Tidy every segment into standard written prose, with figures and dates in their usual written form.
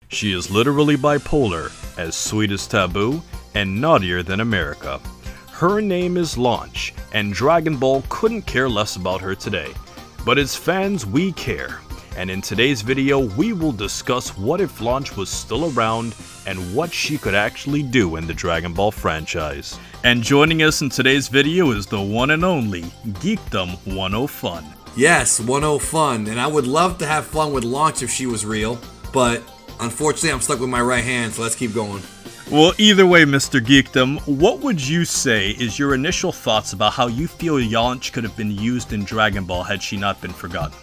She is literally bipolar, as sweet as Taboo, and naughtier than America. Her name is Launch, and Dragon Ball couldn't care less about her today. But as fans, we care. And in today's video, we will discuss what if Launch was still around and what she could actually do in the Dragon Ball franchise. And joining us in today's video is the one and only Geekdom 10 Fun. Yes, 10 Fun, and I would love to have fun with Launch if she was real, but unfortunately I'm stuck with my right hand, so let's keep going. Well, either way, Mr. Geekdom, what would you say is your initial thoughts about how you feel Launch could have been used in Dragon Ball had she not been forgotten?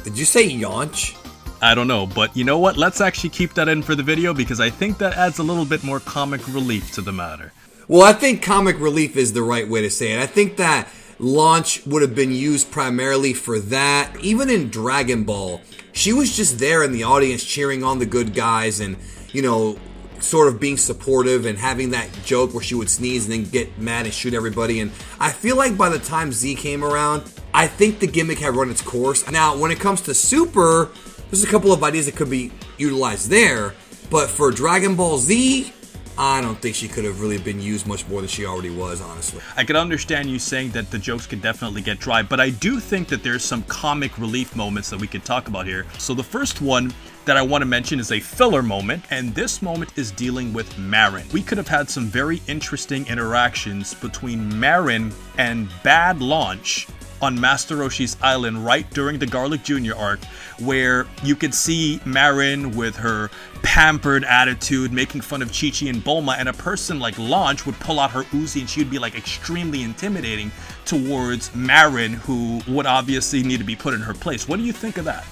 Did you say Yonch? I don't know, but you know what? Let's actually keep that in for the video because I think that adds a little bit more comic relief to the matter. Well, I think comic relief is the right way to say it. I think that Launch would have been used primarily for that. Even in Dragon Ball, she was just there in the audience cheering on the good guys and, you know, sort of being supportive and having that joke where she would sneeze and then get mad and shoot everybody. And I feel like by the time Z came around, I think the gimmick had run its course. Now, when it comes to Super, there's a couple of ideas that could be utilized there. But for Dragon Ball Z, I don't think she could have really been used much more than she already was, honestly. I can understand you saying that the jokes could definitely get dry, but I do think that there's some comic relief moments that we could talk about here. So the first one that I want to mention is a filler moment, and this moment is dealing with Marin. We could have had some very interesting interactions between Marin and Bad Launch on Master Roshi's Island right during the Garlic Jr. arc, where you could see Marin with her pampered attitude making fun of Chi-Chi and Bulma, and a person like Launch would pull out her Uzi and she would be like extremely intimidating towards Marin, who would obviously need to be put in her place. What do you think of that?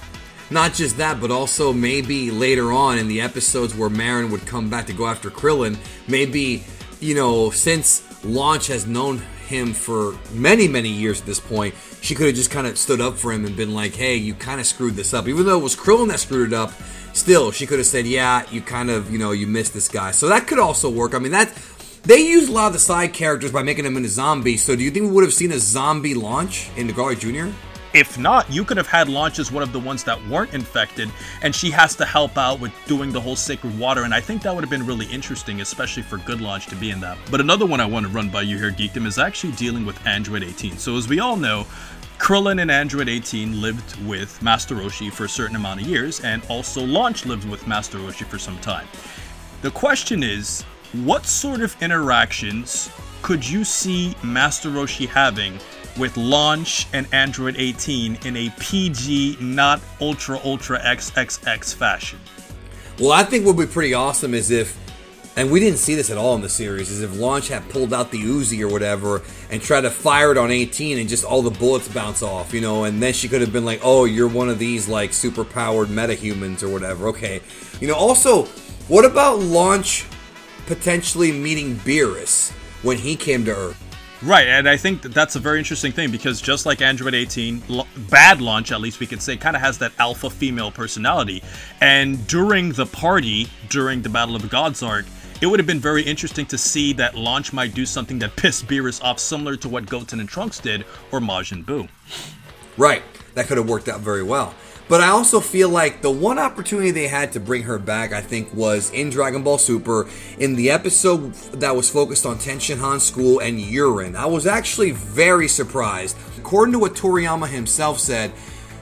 Not just that, but also maybe later on in the episodes where Marin would come back to go after Krillin, maybe, you know, since Launch has known him for many years at this point, she could have just kind of stood up for him and been like, hey, you kind of screwed this up. Even though it was Krillin that screwed it up, still, she could have said, yeah, you kind of, you know, you missed this guy. So that could also work. I mean, they use a lot of the side characters by making them into zombies. So do you think we would have seen a zombie Launch in the Garlic Jr.? If not, you could have had Launch as one of the ones that weren't infected, and she has to help out with doing the whole sacred water, and I think that would have been really interesting, especially for good Launch to be in that. But another one I want to run by you here, Geekdom, is actually dealing with Android 18. So as we all know, Krillin and Android 18 lived with Master Roshi for a certain amount of years, and also Launch lived with Master Roshi for some time. The question is, what sort of interactions could you see Master Roshi having with Launch and Android 18 in a PG, not ultra XXX fashion? Well, I think what would be pretty awesome is if, and we didn't see this at all in the series, is if Launch had pulled out the Uzi or whatever and tried to fire it on 18 and just all the bullets bounce off, you know, and then she could have been like, oh, you're one of these, like, super-powered metahumans or whatever. Okay. You know, also, what about Launch potentially meeting Beerus when he came to Earth? Right, and I think that's a very interesting thing because just like Android 18, Bad Launch, at least we could say, kind of has that alpha female personality. And during the party, during the Battle of the Gods arc, it would have been very interesting to see that Launch might do something that pissed Beerus off, similar to what Goten and Trunks did, or Majin Buu. Right, that could have worked out very well. But I also feel like the one opportunity they had to bring her back, I think, was in Dragon Ball Super, in the episode that was focused on Tenshinhan's school and urine. I was actually very surprised. According to what Toriyama himself said,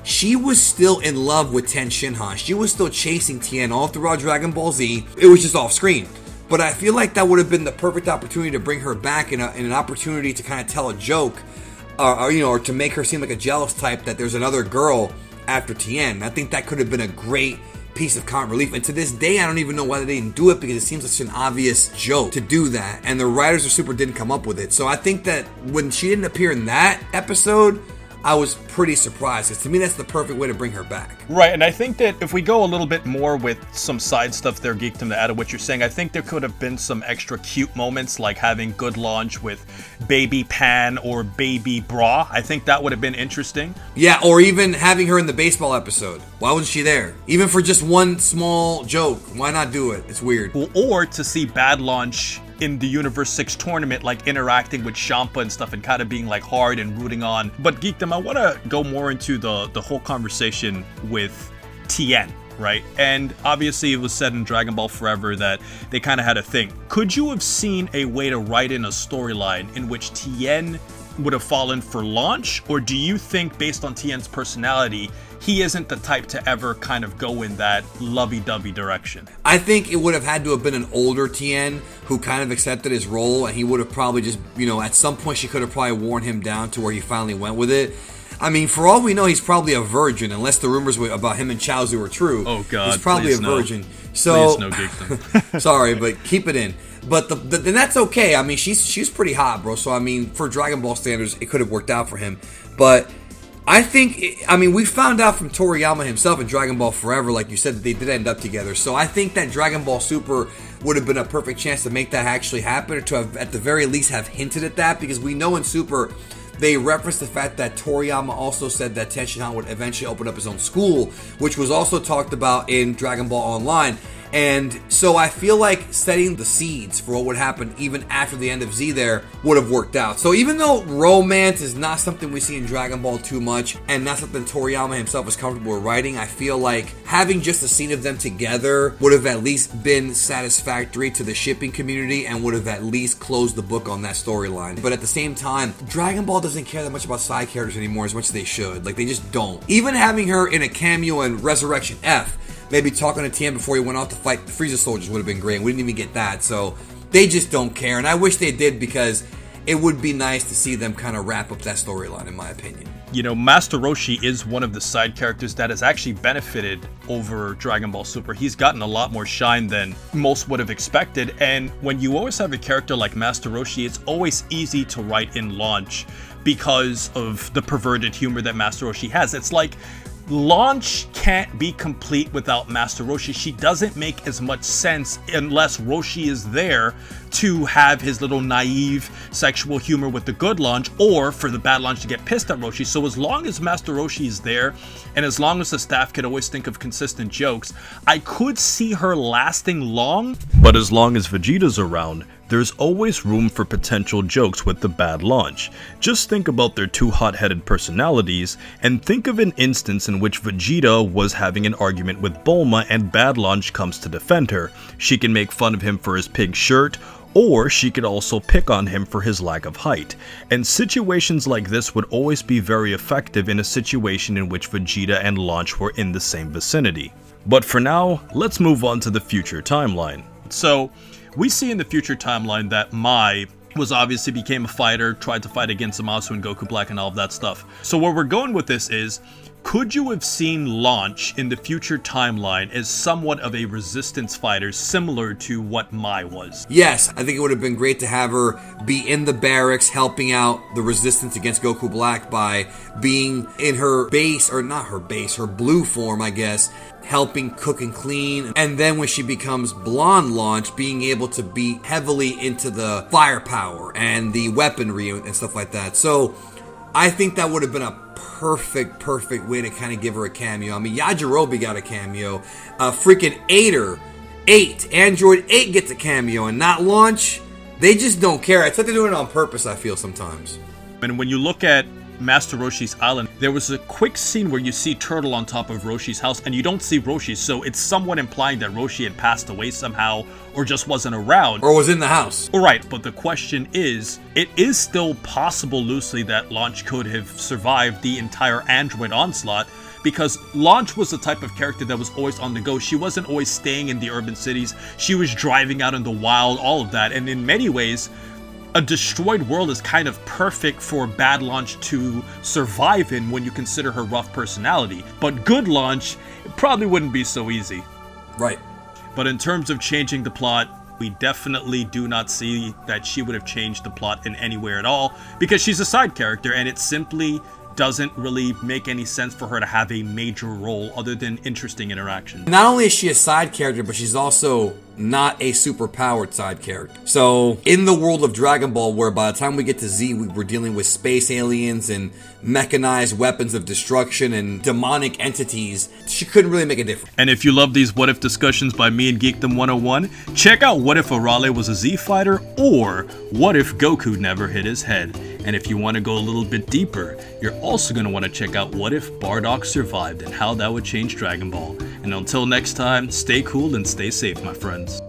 she was still in love with Tenshinhan. She was still chasing Tien all throughout Dragon Ball Z. It was just off screen. But I feel like that would have been the perfect opportunity to bring her back in an opportunity to kind of tell a joke, or to make her seem like a jealous type that there's another girl after Tien. I think that could have been a great piece of comic relief. And to this day, I don't even know why they didn't do it because it seems like an obvious joke to do that. And the writers of Super didn't come up with it. So I think that when she didn't appear in that episode, I was pretty surprised, because to me that's the perfect way to bring her back. Right, and I think that if we go a little bit more with some side stuff there, Geekdom, to add to what you're saying, I think there could have been some extra cute moments, like having good Launch with Baby Pan or Baby Bra. I think that would have been interesting. Yeah, or even having her in the baseball episode. Why wasn't she there? Even for just one small joke, why not do it? It's weird. Or to see Bad Launch in the Universe 6 tournament, like interacting with Champa and stuff and kind of being like hard and rooting on. But Geekdom, I want to go more into the whole conversation with Tien, right? And obviously it was said in Dragon Ball Forever that they kind of had a thing. Could you have seen a way to write in a storyline in which Tien would have fallen for Launch? Or do you think, based on Tien's personality, he isn't the type to ever kind of go in that lovey-dovey direction? I think it would have had to have been an older Tien who kind of accepted his role, and he would have probably just, you know, at some point she could have probably worn him down to where he finally went with it. I mean, for all we know, he's probably a virgin, unless the rumors about him and Chaozu are true. Oh, God. He's probably a virgin. No. So, please no geekdom. Sorry, but keep it in. But then that's okay. I mean, she's pretty hot, bro. So, I mean, for Dragon Ball standards, it could have worked out for him. But I think, I mean, we found out from Toriyama himself in Dragon Ball Forever, like you said, that they did end up together. So I think that Dragon Ball Super would have been a perfect chance to make that actually happen, or to have, at the very least, have hinted at that, because we know in Super they referenced the fact that Toriyama also said that Tenshinhan would eventually open up his own school, which was also talked about in Dragon Ball Online. And so I feel like setting the seeds for what would happen even after the end of Z there would have worked out. So even though romance is not something we see in Dragon Ball too much, and not something Toriyama himself is comfortable with writing, I feel like having just a scene of them together would have at least been satisfactory to the shipping community and would have at least closed the book on that storyline. But at the same time, Dragon Ball doesn't care that much about side characters anymore as much as they should. Like, they just don't. Even having her in a cameo in Resurrection F, maybe talking to Tien before he went off to fight the Frieza soldiers, would have been great. We didn't even get that, so they just don't care. And I wish they did, because it would be nice to see them kind of wrap up that storyline, in my opinion. You know, Master Roshi is one of the side characters that has actually benefited over Dragon Ball Super. He's gotten a lot more shine than most would have expected. And when you always have a character like Master Roshi, it's always easy to write in Launch because of the perverted humor that Master Roshi has. It's like, Launch can't be complete without Master Roshi. She doesn't make as much sense unless Roshi is there to have his little naive sexual humor with the good Launch, or for the bad Launch to get pissed at Roshi. So as long as Master Roshi is there, and as long as the staff could always think of consistent jokes, I could see her lasting long. But as long as Vegeta's around, there's always room for potential jokes with the bad Launch. Just think about their two hot-headed personalities, and think of an instance in which Vegeta was having an argument with Bulma and bad Launch comes to defend her. She can make fun of him for his pink shirt, or she could also pick on him for his lack of height. And situations like this would always be very effective in a situation in which Vegeta and Launch were in the same vicinity. But for now, let's move on to the future timeline. So, we see in the future timeline that Mai was obviously became a fighter, tried to fight against Zamasu and Goku Black and all of that stuff. So where we're going with this is, could you have seen Launch in the future timeline as somewhat of a resistance fighter similar to what Mai was? Yes, I think it would have been great to have her be in the barracks helping out the resistance against Goku Black by being in her base, or not her base, her blue form, I guess, helping cook and clean. And then when she becomes blonde Launch, being able to be heavily into the firepower and the weaponry and stuff like that. So I think that would have been a perfect way to kind of give her a cameo. I mean, Yajirobe got a cameo. Freaking Android 8 gets a cameo, and not Launch. They just don't care. It's like they're doing it on purpose, I feel sometimes. And when you look at Master Roshi's island, there was a quick scene where you see Turtle on top of Roshi's house, and you don't see Roshi, so it's somewhat implying that Roshi had passed away somehow, or just wasn't around. Or was in the house. Alright, but the question is, it is still possible loosely that Launch could have survived the entire android onslaught, because Launch was the type of character that was always on the go. She wasn't always staying in the urban cities, she was driving out in the wild, all of that, and in many ways, a destroyed world is kind of perfect for bad Launch to survive in when you consider her rough personality. But good Launch, it probably wouldn't be so easy. Right. But in terms of changing the plot, we definitely do not see that she would have changed the plot in any way at all, because she's a side character, and it simply doesn't really make any sense for her to have a major role other than interesting interaction. Not only is she a side character, but she's also not a super powered side character. So in the world of Dragon Ball, where by the time we get to Z, we're dealing with space aliens and mechanized weapons of destruction and demonic entities, she couldn't really make a difference. And if you love these what if discussions by me and Geekdom 101, check out What If Arale Was a Z Fighter, or What If Goku Never Hit His Head. And if you want to go a little bit deeper, you're also going to want to check out what if Bardock survived and how that would change Dragon Ball. And until next time, stay cool and stay safe, my friends.